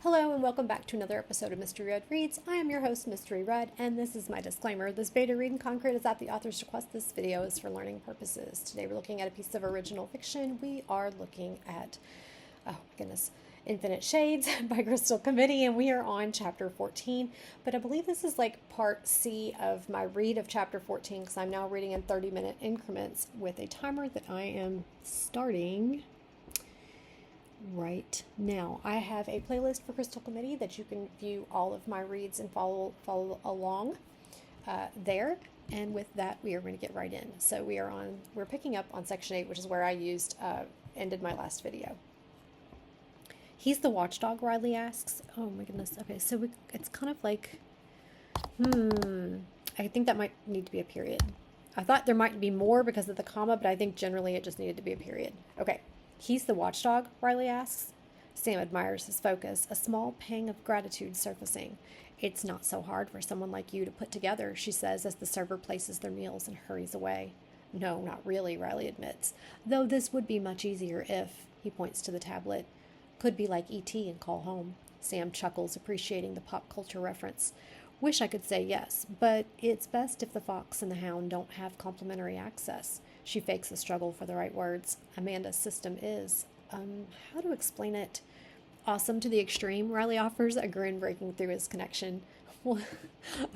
Hello and welcome back to another episode of Mystery Red Reads. I am your host, Mystery Red, and this is my disclaimer. This beta read in Concrete is at the author's request. This video is for learning purposes. Today we're looking at a piece of original fiction. We are looking at, oh my goodness, Infinite Shades by Crystal Committee, and we are on chapter 14. But I believe this is like part C of my read of chapter 14 because I'm now reading in 30-minute increments with a timer that I am starting right now. I have a playlist for Crystal Committee that you can view all of my reads and follow along there. And with that, we are going to get right in. So we're picking up on section 8, which is where I ended my last video. He's the watchdog, Riley asks. Oh my goodness. Okay, so it's kind of like, I think that might need to be a period. I thought there might be more because of the comma, but I think generally it just needed to be a period. Okay. He's the watchdog, Riley asks. Sam admires his focus, a small pang of gratitude surfacing. It's not so hard for someone like you to put together, she says as the server places their meals and hurries away. No, not really, Riley admits. Though this would be much easier if, he points to the tablet, could be like E.T. and call home. Sam chuckles, appreciating the pop culture reference. Wish I could say yes, but it's best if the fox and the hound don't have complimentary access. She fakes a struggle for the right words. Amanda's system is, how to explain it? Awesome to the extreme, Riley offers, a grin breaking through his connection. Well,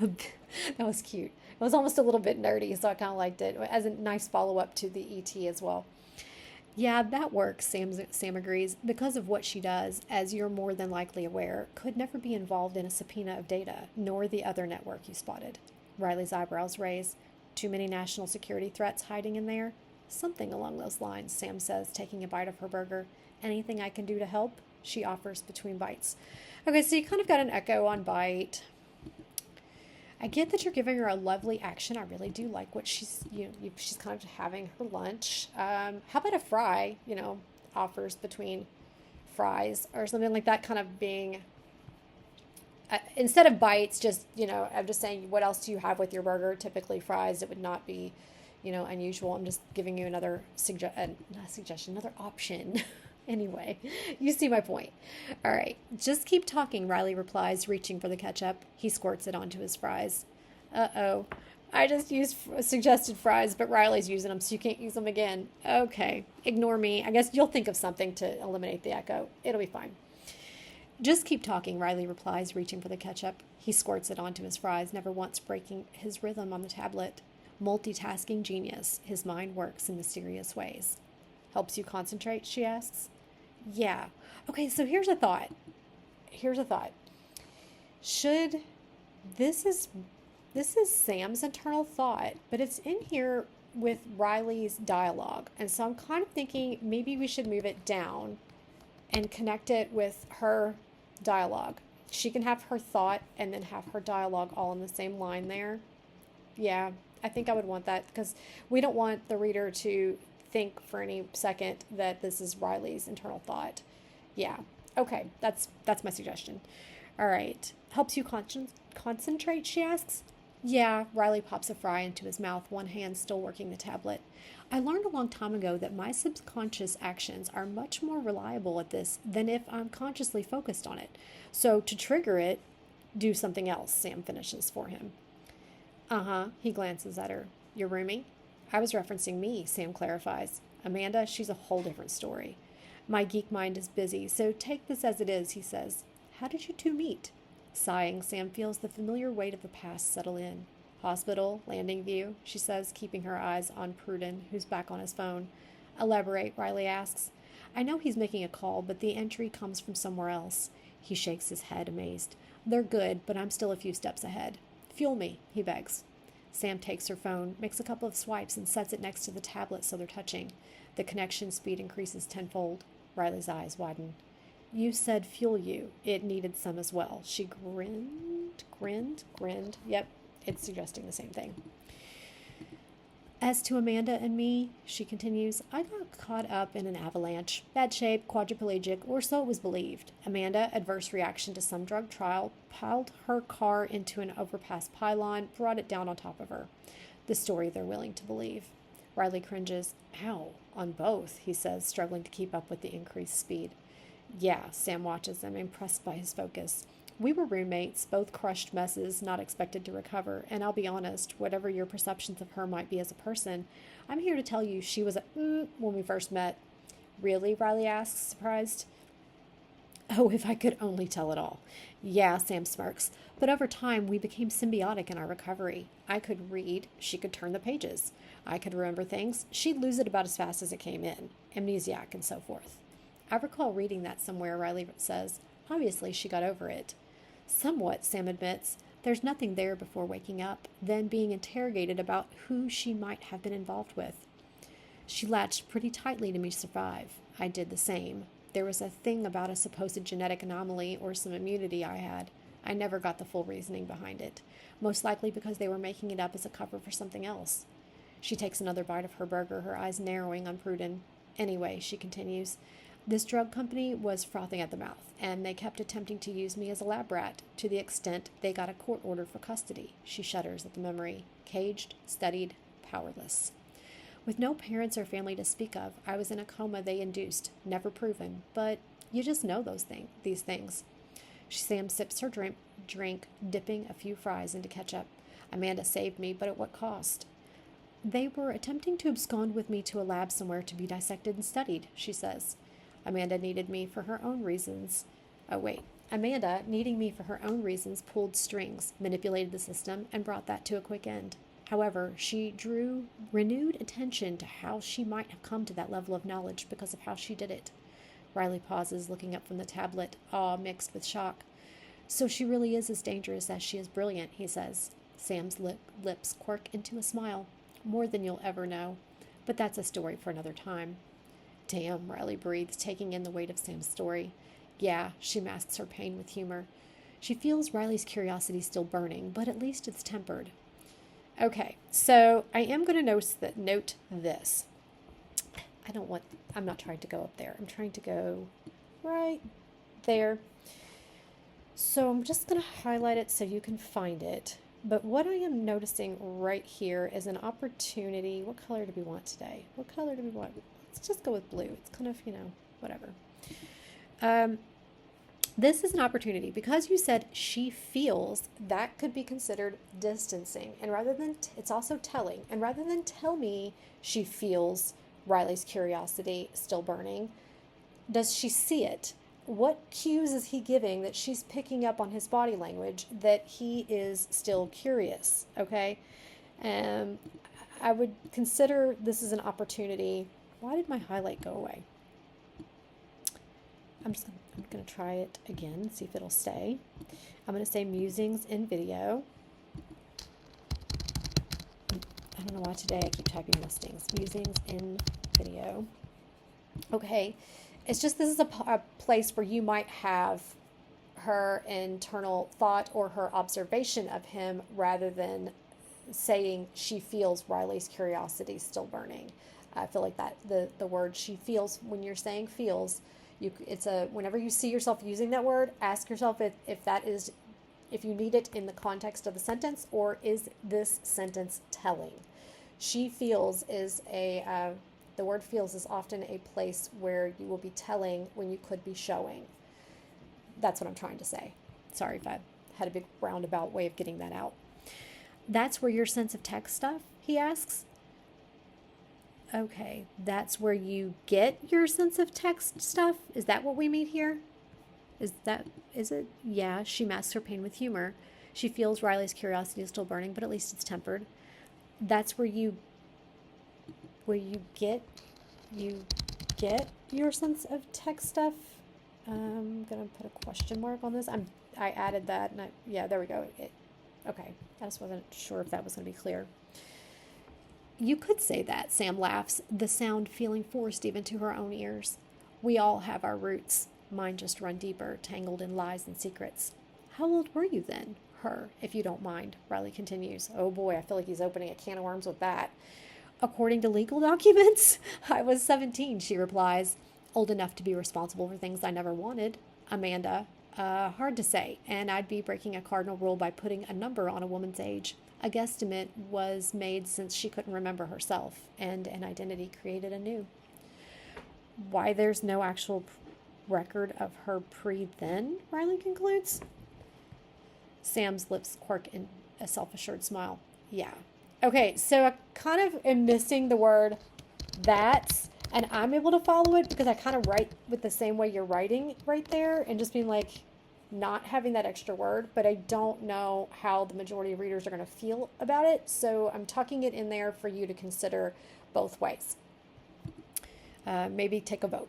that was cute. It was almost a little bit nerdy, so I kind of liked it, as a nice follow-up to the E.T. as well. Yeah, that works, Sam agrees, because of what she does, as you're more than likely aware, could never be involved in a subpoena of data, nor the other network you spotted. Riley's eyebrows raise. Too many national security threats hiding in there? Something along those lines, Sam says, taking a bite of her burger. Anything I can do to help? She offers between bites. Okay, so you kind of got an echo on bite. I get that you're giving her a lovely action. I really do like what she's kind of having her lunch. How about a fry, offers between fries or something like that, kind of being... instead of bites, just, I'm just saying, what else do you have with your burger? Typically fries. It would not be, unusual. I'm just giving you another another option. Anyway, you see my point. All right, just keep talking, Riley replies, reaching for the ketchup. He squirts it onto his fries. Uh-oh. I just suggested fries, but Riley's using them, so you can't use them again. Okay, ignore me. I guess you'll think of something to eliminate the echo. It'll be fine. Just keep talking, Riley replies, reaching for the ketchup. He squirts it onto his fries, never once breaking his rhythm on the tablet. Multitasking genius, his mind works in mysterious ways. Helps you concentrate, she asks. Yeah. Okay, so here's a thought. This is Sam's internal thought, but it's in here with Riley's dialogue. And so I'm kind of thinking maybe we should move it down and connect it with her dialogue. She can have her thought and then have her dialogue all in the same line there. Yeah, I think I would want that because we don't want the reader to think for any second that this is Riley's internal thought. Yeah, okay, that's my suggestion. All right, helps you concentrate, she asks. Yeah, Riley pops a fry into his mouth, one hand still working the tablet. I learned a long time ago that my subconscious actions are much more reliable at this than if I'm consciously focused on it. So to trigger it, do something else, Sam finishes for him. Uh-huh, he glances at her. Your roomie? I was referencing me, Sam clarifies. Amanda, she's a whole different story. My geek mind is busy, so take this as it is, he says. How did you two meet? Sighing, Sam feels the familiar weight of the past settle in. Hospital, landing view, she says, keeping her eyes on Pruden, who's back on his phone. Elaborate, Riley asks. I know he's making a call, but the entry comes from somewhere else. He shakes his head, amazed. They're good, but I'm still a few steps ahead. Fuel me, he begs. Sam takes her phone, makes a couple of swipes, and sets it next to the tablet so they're touching. The connection speed increases tenfold. Riley's eyes widen. You said fuel you. It needed some as well. She grinned. Yep, it's suggesting the same thing. As to Amanda and me, she continues, I got caught up in an avalanche. Bad shape, quadriplegic, or so it was believed. Amanda, adverse reaction to some drug trial, piled her car into an overpass pylon, brought it down on top of her. The story they're willing to believe. Riley cringes. Ow, on both, he says, struggling to keep up with the increased speed. Yeah, Sam watches him, impressed by his focus. We were roommates, both crushed messes, not expected to recover. And I'll be honest, whatever your perceptions of her might be as a person, I'm here to tell you she was a when we first met. Really? Riley asks, surprised. Oh, if I could only tell it all. Yeah, Sam smirks. But over time, we became symbiotic in our recovery. I could read, she could turn the pages. I could remember things, she'd lose it about as fast as it came in. Amnesiac and so forth. I recall reading that somewhere, Riley says. Obviously, she got over it. Somewhat, Sam admits. There's nothing there before waking up, then being interrogated about who she might have been involved with. She latched pretty tightly to me to survive. I did the same. There was a thing about a supposed genetic anomaly or some immunity I had. I never got the full reasoning behind it, most likely because they were making it up as a cover for something else. She takes another bite of her burger, her eyes narrowing on Pruden. Anyway, she continues, this drug company was frothing at the mouth, and they kept attempting to use me as a lab rat, to the extent they got a court order for custody. She shudders at the memory. Caged, studied, powerless. With no parents or family to speak of, I was in a coma they induced, never proven, but you just know these things. Sam sips her drink, dipping a few fries into ketchup. Amanda saved me, but at what cost? They were attempting to abscond with me to a lab somewhere to be dissected and studied, she says. Amanda, needing me for her own reasons, pulled strings, manipulated the system, and brought that to a quick end. However, she drew renewed attention to how she might have come to that level of knowledge because of how she did it. Riley pauses, looking up from the tablet, awe mixed with shock. So she really is as dangerous as she is brilliant, he says. Sam's lips quirk into a smile. More than you'll ever know. But that's a story for another time. Damn, Riley breathes, taking in the weight of Sam's story. Yeah, she masks her pain with humor. She feels Riley's curiosity still burning, but at least it's tempered. Okay, so I am going to note this. I'm not trying to go up there. I'm trying to go right there. So I'm just going to highlight it so you can find it. But what I am noticing right here is an opportunity. What color do we want today? What color do we want? Let's just go with blue. It's kind of, whatever. This is an opportunity because you said she feels, that could be considered distancing. And rather than, it's also telling. And rather than tell me she feels Riley's curiosity still burning, does she see it? What cues is he giving that she's picking up on his body language that he is still curious? Okay. I would consider this is an opportunity. Why did my highlight go away? I'm going to try it again, see if it'll stay. I'm going to say musings in video. I don't know why today I keep typing listings. Musings in video. Okay. It's just this is a place where you might have her internal thought or her observation of him rather than saying she feels Riley's curiosity still burning. I feel like that the word she feels, when you're saying feels, whenever you see yourself using that word, ask yourself if you need it in the context of the sentence, or is this sentence telling? She feels is the word feels is often a place where you will be telling when you could be showing. That's what I'm trying to say. Sorry if I had a big roundabout way of getting that out. That's where your sense of text stuff, he asks. Okay, that's where you get your sense of text stuff? Is that what we mean here? Is it? Yeah, she masks her pain with humor. She feels Riley's curiosity is still burning, but at least it's tempered. That's where you get your sense of text stuff. I'm going to put a question mark on this. I added that, and there we go. Okay, I just wasn't sure if that was going to be clear. You could say that, Sam laughs, the sound feeling forced even to her own ears. We all have our roots. Mine just run deeper, tangled in lies and secrets. How old were you then? Her, if you don't mind, Riley continues. Oh boy, I feel like he's opening a can of worms with that. According to legal documents, I was 17, she replies. Old enough to be responsible for things I never wanted. Amanda, hard to say, and I'd be breaking a cardinal rule by putting a number on a woman's age. A guesstimate was made since she couldn't remember herself, and an identity created anew. Why there's no actual record of her pre-then, Riley concludes. Sam's lips quirk in a self-assured smile. Yeah. Okay, so I kind of am missing the word that, and I'm able to follow it because I kind of write with the same way you're writing right there and just being like not having that extra word, but I don't know how the majority of readers are going to feel about it. So I'm tucking it in there for you to consider both ways. Maybe take a vote.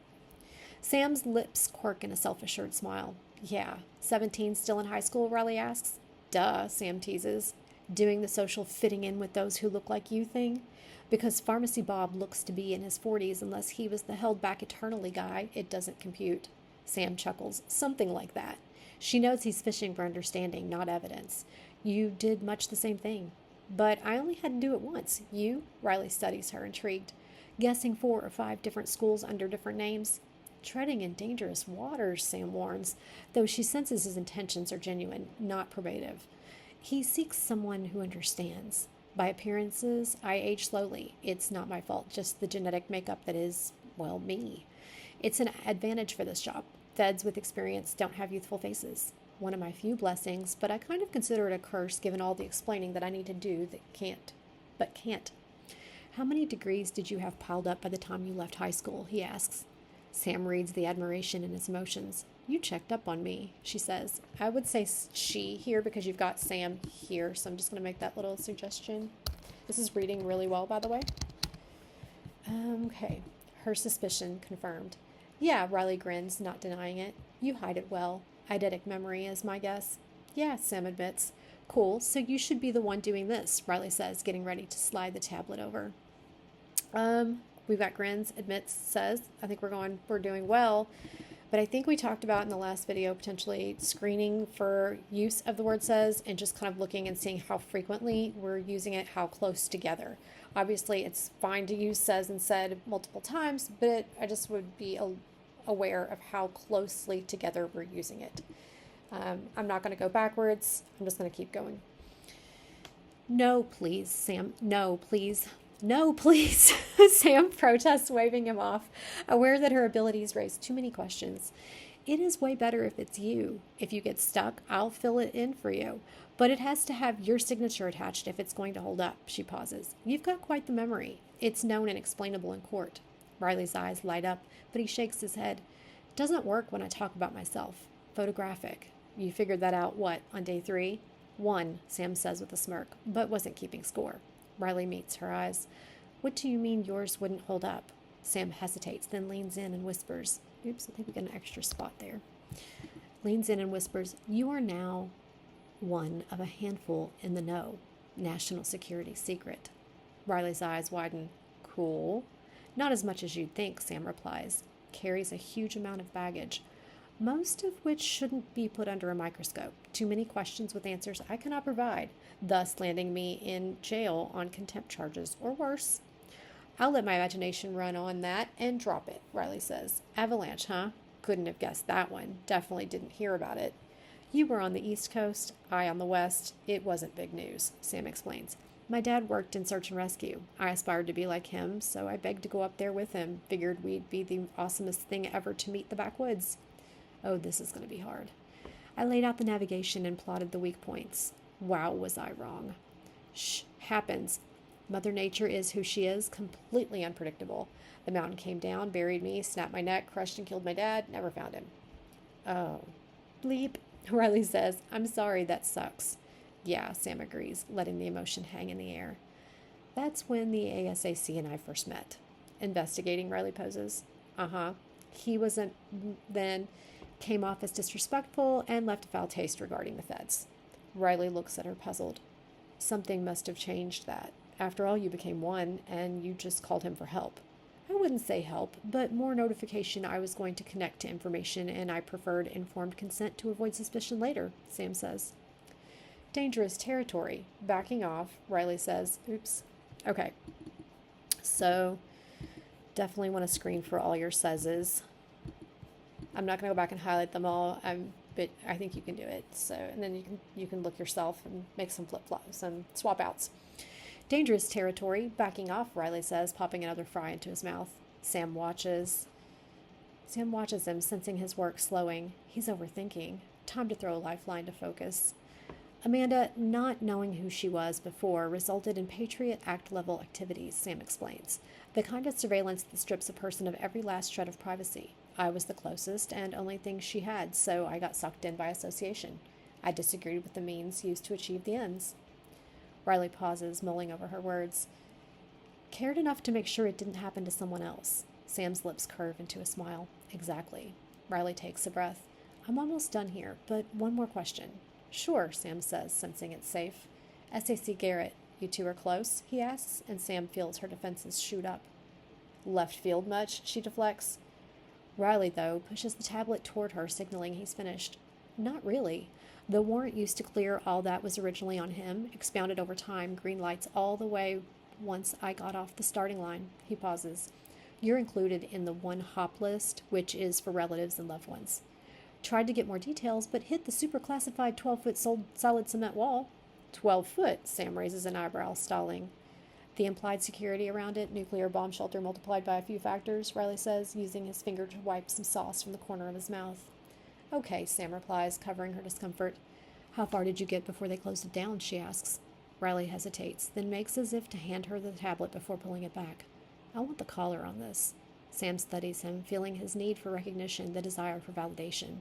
Sam's lips quirk in a self-assured smile. Yeah, 17 still in high school, Riley asks. Duh, Sam teases. Doing the social fitting in with those who look like you thing? Because Pharmacy Bob looks to be in his 40s unless he was the held back eternally guy, it doesn't compute. Sam chuckles. Something like that. She knows he's fishing for understanding, not evidence. You did much the same thing. But I only had to do it once. You? Riley studies her, intrigued. Guessing 4 or 5 different schools under different names. Treading in dangerous waters, Sam warns, though she senses his intentions are genuine, not probative. He seeks someone who understands. By appearances, I age slowly. It's not my fault, just the genetic makeup that is, well, me. It's an advantage for this job. Feds with experience don't have youthful faces. One of my few blessings, but I kind of consider it a curse given all the explaining that I need to do that can't. How many degrees did you have piled up by the time you left high school? He asks. Sam reads the admiration in his emotions. You checked up on me, she says. I would say she here because you've got Sam here, so I'm just going to make that little suggestion. This is reading really well, by the way. Okay. Her suspicion confirmed. Yeah, Riley grins, not denying it. You hide it well. Eidetic memory is my guess. Yeah, Sam admits. Cool, so you should be the one doing this, Riley says, getting ready to slide the tablet over. We've got grins, admits, says. I think we're doing well. But I think we talked about in the last video potentially screening for use of the word says and just kind of looking and seeing how frequently we're using it, how close together. Obviously, it's fine to use says and said multiple times, but I just would be aware of how closely together we're using it. I'm not going to go backwards. I'm just going to keep going. No, please, Sam. No, please. No, please. Sam protests, waving him off, aware that her abilities raise too many questions. It is way better if it's you. If you get stuck, I'll fill it in for you. But it has to have your signature attached if it's going to hold up, she pauses. You've got quite the memory. It's known and explainable in court. Riley's eyes light up, but he shakes his head. Doesn't work when I talk about myself. Photographic. You figured that out, what, on day 3? 1, Sam says with a smirk, but wasn't keeping score. Riley meets her eyes. What do you mean yours wouldn't hold up? Sam hesitates, then leans in and whispers. Oops, I think we got an extra spot there. Leans in and whispers, you are now one of a handful in the know. National security secret. Riley's eyes widen. Cool. Not as much as you'd think, Sam replies. Carries a huge amount of baggage, most of which shouldn't be put under a microscope. Too many questions with answers I cannot provide, thus landing me in jail on contempt charges or worse. I'll let my imagination run on that and drop it, Riley says. Avalanche, huh? Couldn't have guessed that one. Definitely didn't hear about it. You were on the East Coast, I on the West. It wasn't big news, Sam explains. My dad worked in search and rescue. I aspired to be like him, so I begged to go up there with him. Figured we'd be the awesomest thing ever to meet the backwoods. Oh, this is going to be hard. I laid out the navigation and plotted the weak points. Wow, was I wrong. Shh, happens. Mother Nature is who she is, completely unpredictable. The mountain came down, buried me, snapped my neck, crushed and killed my dad, never found him. Oh. Bleep, Riley says. I'm sorry, that sucks. Yeah, Sam agrees, letting the emotion hang in the air. That's when the ASAC and I first met. Investigating, Riley poses. Uh-huh. He wasn't then, came off as disrespectful and left a foul taste regarding the feds. Riley looks at her puzzled. Something must have changed that. After all, you became one, and you just called him for help. I wouldn't say help, but more notification I was going to connect to information, and I preferred informed consent to avoid suspicion later, Sam says. Dangerous territory. Backing off, Riley says. Oops. Okay. So, definitely want to screen for all your saises. I'm not going to go back and highlight them all, but I think you can do it. So, and then you can look yourself and make some flip-flops, some swap-outs. Dangerous territory. Backing off, Riley says, popping another fry into his mouth. Sam watches. Sam watches him, sensing his work slowing. He's overthinking. Time to throw a lifeline to focus. Amanda, not knowing who she was before, resulted in Patriot Act level activities, Sam explains. The kind of surveillance that strips a person of every last shred of privacy. I was the closest and only thing she had, so I got sucked in by association. I disagreed with the means used to achieve the ends. Riley pauses, mulling over her words. Cared enough to make sure it didn't happen to someone else. Sam's lips curve into a smile. Exactly. Riley takes a breath. I'm almost done here, but one more question. Sure, Sam says, sensing it's safe. SAC Garrett, you two are close? He asks, and Sam feels her defenses shoot up. Left field much? She deflects. Riley, though, pushes the tablet toward her, signaling he's finished. Not really. The warrant used to clear all that was originally on him, expounded over time, green lights all the way once I got off the starting line. He pauses. You're included in the one hop list, which is for relatives and loved ones. Tried to get more details, but hit the super classified 12-foot solid cement wall. 12 foot, Sam raises an eyebrow, stalling. The implied security around it, nuclear bomb shelter multiplied by a few factors, Riley says, using his finger to wipe some sauce from the corner of his mouth. Okay, Sam replies, covering her discomfort. How far did you get before they closed it down, she asks. Riley hesitates, then makes as if to hand her the tablet before pulling it back. I want the collar on this. Sam studies him, feeling his need for recognition, the desire for validation.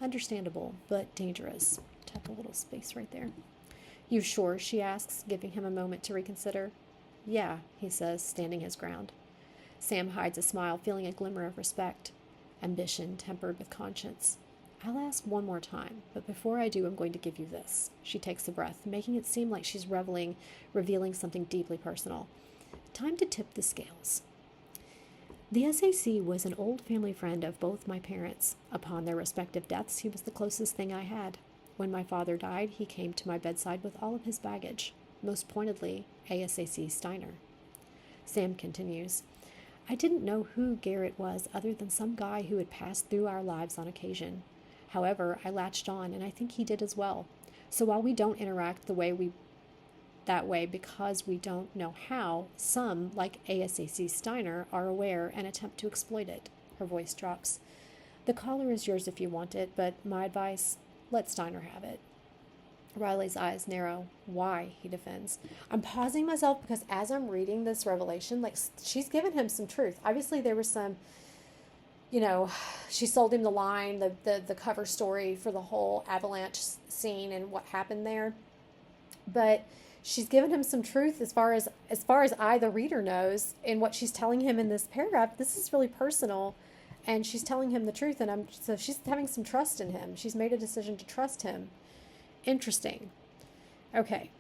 Understandable, but dangerous. Tap a little space right there. You sure? She asks, giving him a moment to reconsider. Yeah, he says, standing his ground. Sam hides a smile, feeling a glimmer of respect. Ambition tempered with conscience. I'll ask one more time, but before I do, I'm going to give you this. She takes a breath, making it seem like she's revealing something deeply personal. Time to tip the scales. The SAC was an old family friend of both my parents. Upon their respective deaths, he was the closest thing I had. When my father died, he came to my bedside with all of his baggage, most pointedly, ASAC Steiner. Sam continues, I didn't know who Garrett was other than some guy who had passed through our lives on occasion. However, I latched on, and I think he did as well. So while we don't interact that way because we don't know how, some, like ASAC Steiner, are aware and attempt to exploit it. Her voice drops. The collar is yours if you want it, but my advice, let Steiner have it. Riley's eyes narrow. Why? He defends. I'm pausing myself because as I'm reading this revelation, like, she's given him some truth. Obviously, there was some, she sold him the line, the cover story for the whole avalanche scene and what happened there. But she's given him some truth as far as I, the reader, knows, in what she's telling him in this paragraph. This is really personal, and she's telling him the truth, and so she's having some trust in him. She's made a decision to trust him. Interesting. Okay.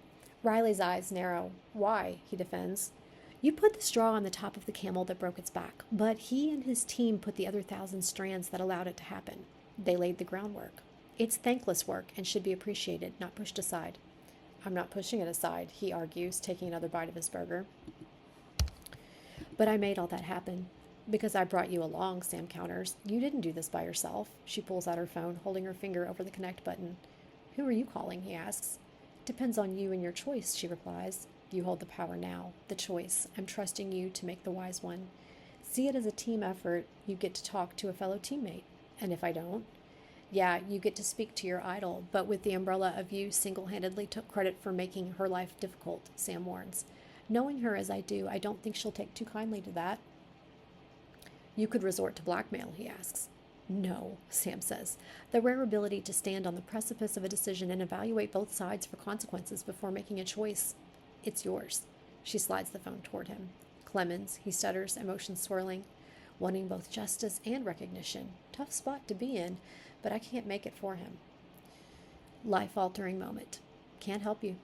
Riley's eyes narrow. Why? He defends. You put the straw on the top of the camel that broke its back, but he and his team put the other 1,000 strands that allowed it to happen. They laid the groundwork. It's thankless work and should be appreciated, not pushed aside. I'm not pushing it aside, he argues, taking another bite of his burger. But I made all that happen. Because I brought you along, Sam counters. You didn't do this by yourself. She pulls out her phone, holding her finger over the connect button. Who are you calling? He asks. Depends on you and your choice, she replies. You hold the power now, the choice. I'm trusting you to make the wise one. See it as a team effort. You get to talk to a fellow teammate. And if I don't? Yeah, you get to speak to your idol, but with the umbrella of you single-handedly took credit for making her life difficult, Sam warns. Knowing her as I do, I don't think she'll take too kindly to that. You could resort to blackmail, he asks. No, Sam says. The rare ability to stand on the precipice of a decision and evaluate both sides for consequences before making a choice. It's yours. She slides the phone toward him. Clemens, he stutters, emotions swirling, wanting both justice and recognition. Tough spot to be in, but I can't make it for him. Life-altering moment. Can't help you.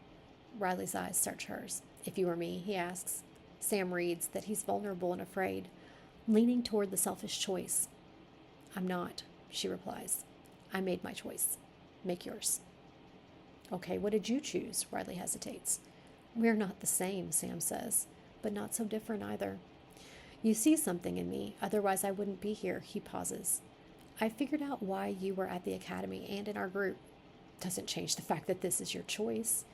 Riley's eyes search hers. If you were me, he asks. Sam reads that he's vulnerable and afraid, leaning toward the selfish choice. I'm not, she replies. I made my choice. Make yours. Okay, what did you choose? Riley hesitates. We're not the same, Sam says, but not so different either. You see something in me, otherwise I wouldn't be here, he pauses. I figured out why you were at the academy and in our group. Doesn't change the fact that this is your choice,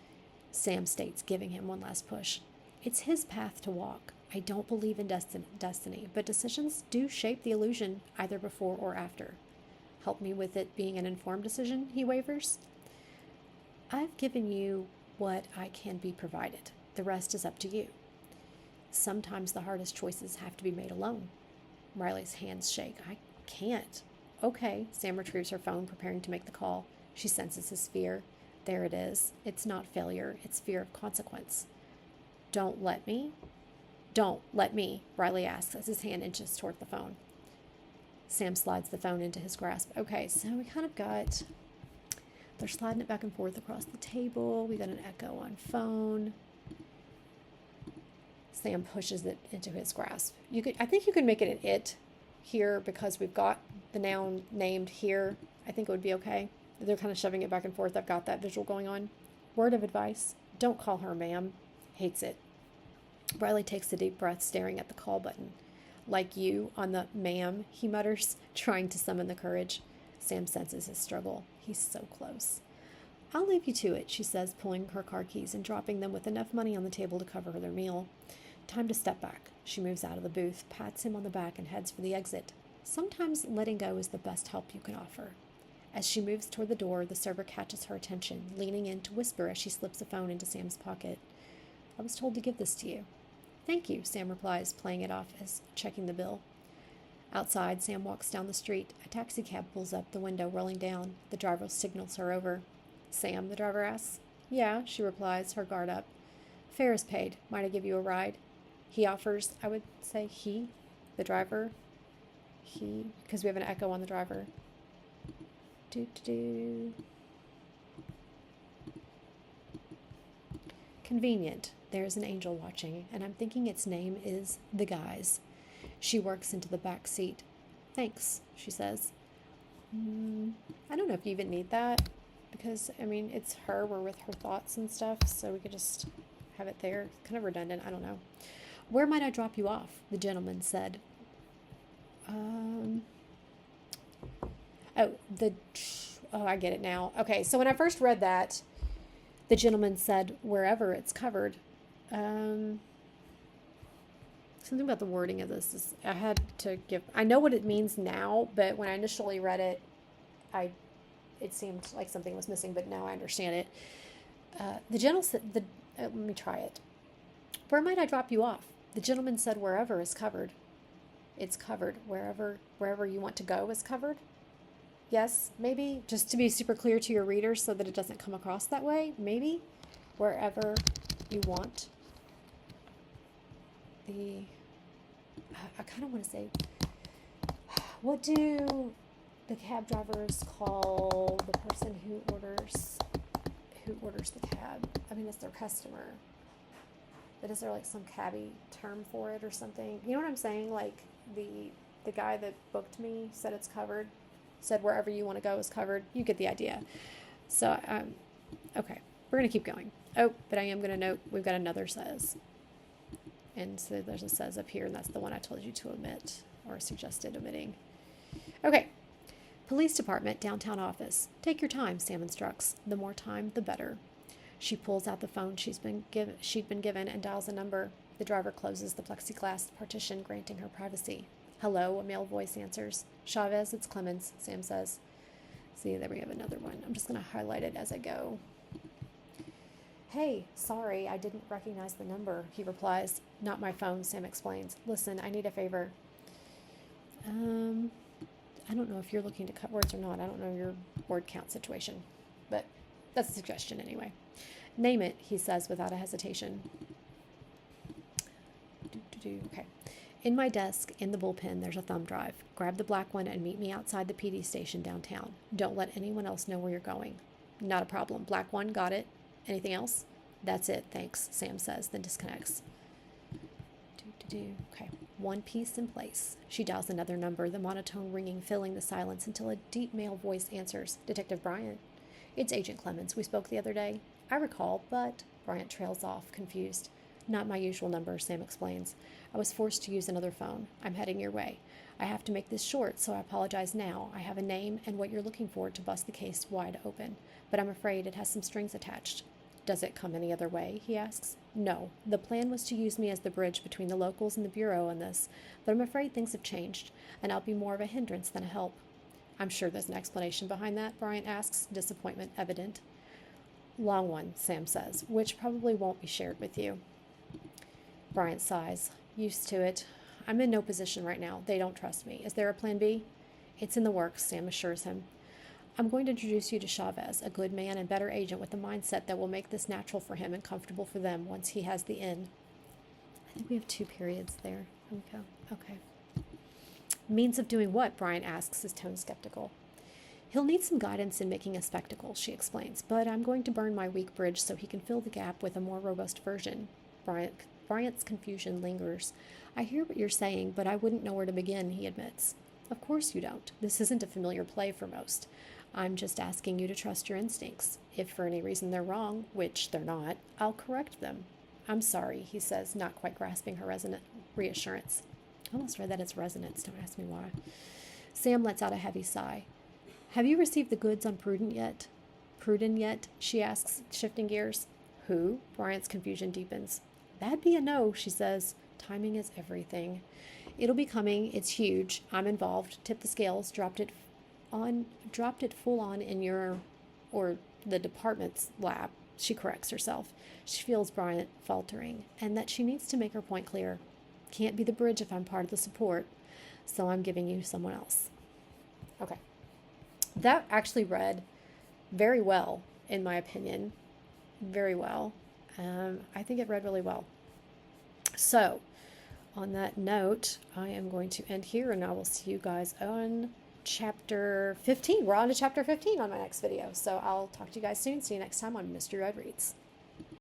Sam states, giving him one last push. It's his path to walk. I don't believe in destiny, but decisions do shape the illusion either before or after. Help me with it being an informed decision, he wavers. I've given you what I can be provided. The rest is up to you. Sometimes the hardest choices have to be made alone. Riley's hands shake. I can't. Okay, Sam retrieves her phone, preparing to make the call. She senses his fear. There it is. It's not failure, it's fear of consequence. Don't let me? Don't let me, Riley asks as his hand inches toward the phone. Sam slides the phone into his grasp. Okay, so we kind of got, they're sliding it back and forth across the table. We got an echo on phone. Sam pushes it into his grasp. I think you could make it an it here because we've got the noun named here. I think it would be okay. They're kind of shoving it back and forth. I've got that visual going on. Word of advice, don't call her ma'am. Hates it. Riley takes a deep breath, staring at the call button. Like you on the ma'am, he mutters, trying to summon the courage. Sam senses his struggle. He's so close. I'll leave you to it, she says, pulling her car keys and dropping them with enough money on the table to cover their meal. Time to step back. She moves out of the booth, pats him on the back, and heads for the exit. Sometimes letting go is the best help you can offer. As she moves toward the door, the server catches her attention, leaning in to whisper as she slips a phone into Sam's pocket. I was told to give this to you. Thank you, Sam replies, playing it off as checking the bill. Outside, Sam walks down the street. A taxicab pulls up, the window rolling down. The driver signals her over. Sam, the driver asks. Yeah, she replies, her guard up. Fare is paid. Might I give you a ride? He offers, I would say he, the driver. He, because we have an echo on the driver. Convenient. There's an angel watching, and I'm thinking its name is The Guys. She works into the back seat. Thanks, she says. I don't know if you even need that, because, I mean, it's her. We're with her thoughts and stuff, so we could just have it there. Kind of redundant. I don't know. Where might I drop you off? The gentleman said. I get it now. Okay, so when I first read that, the gentleman said, wherever it's covered. Something about the wording of this is, I know what it means now, but when I initially read it, it seemed like something was missing, but now I understand it. Let me try it. Where might I drop you off? The gentleman said, wherever is covered. It's covered. Wherever you want to go is covered. Yes, maybe, just to be super clear to your readers so that it doesn't come across that way, maybe, wherever you want. I kind of want to say, what do the cab drivers call the person who orders the cab? I mean, it's their customer. But is there like some cabbie term for it or something? You know what I'm saying? Like the guy that booked me said it's covered. Said wherever you want to go is covered. You get the idea. So, okay, we're going to keep going. Oh, but I am going to note we've got another says. And so there's a says up here, and that's the one I told you to omit or suggested omitting. Okay, police department, downtown office. Take your time, Sam instructs. The more time, the better. She pulls out the phone she'd been given and dials a number. The driver closes the plexiglass partition, granting her privacy. Hello, a male voice answers. Chavez, it's Clemens, Sam says. See, there we have another one. I'm just going to highlight it as I go. Hey, sorry, I didn't recognize the number, he replies. Not my phone, Sam explains. Listen, I need a favor. I don't know if you're looking to cut words or not. I don't know your word count situation, but that's a suggestion anyway. Name it, he says without a hesitation. Okay. In my desk, in the bullpen, there's a thumb drive. Grab the black one and meet me outside the PD station downtown. Don't let anyone else know where you're going. Not a problem. Black one, got it. Anything else? That's it, thanks, Sam says, then disconnects. Okay, one piece in place. She dials another number, the monotone ringing filling the silence until a deep male voice answers. Detective Bryant. It's Agent Clemens. We spoke the other day. I recall, but Bryant trails off, confused. Not my usual number, Sam explains. I was forced to use another phone. I'm heading your way. I have to make this short, so I apologize now. I have a name and what you're looking for to bust the case wide open, but I'm afraid it has some strings attached. Does it come any other way? He asks. No, the plan was to use me as the bridge between the locals and the Bureau on this, but I'm afraid things have changed, and I'll be more of a hindrance than a help. I'm sure there's an explanation behind that, Bryant asks, disappointment evident. Long one, Sam says, which probably won't be shared with you. Bryant sighs. Used to it. I'm in no position right now. They don't trust me. Is there a plan B? It's in the works, Sam assures him. I'm going to introduce you to Chavez, a good man and better agent with a mindset that will make this natural for him and comfortable for them once he has the in. I think we have 2 periods there. Okay. Means of doing what? Bryant asks, his tone skeptical. He'll need some guidance in making a spectacle, she explains, but I'm going to burn my weak bridge so he can fill the gap with a more robust version. Bryant's confusion lingers. I hear what you're saying, but I wouldn't know where to begin, he admits. Of course you don't. This isn't a familiar play for most. I'm just asking you to trust your instincts. If for any reason they're wrong, which they're not, I'll correct them. I'm sorry, he says, not quite grasping her reassurance. I almost read that as resonance, don't ask me why. Sam lets out a heavy sigh. Have you received the goods on Pruden yet? She asks, shifting gears. Who? Bryant's confusion deepens. That'd be a no, she says. Timing is everything. It'll be coming. It's huge. I'm involved. Tip the scales. Dropped it full on in your, or the department's lab. She corrects herself. She feels Bryant faltering, and that she needs to make her point clear. Can't be the bridge if I'm part of the support, so I'm giving you someone else. Okay. That actually read very well, in my opinion. Very well. I think it read really well. So, on that note, I am going to end here, and I will see you guys on chapter 15. We're on to chapter 15 on my next video. So I'll talk to you guys soon. See you next time on Mystery Red Reads.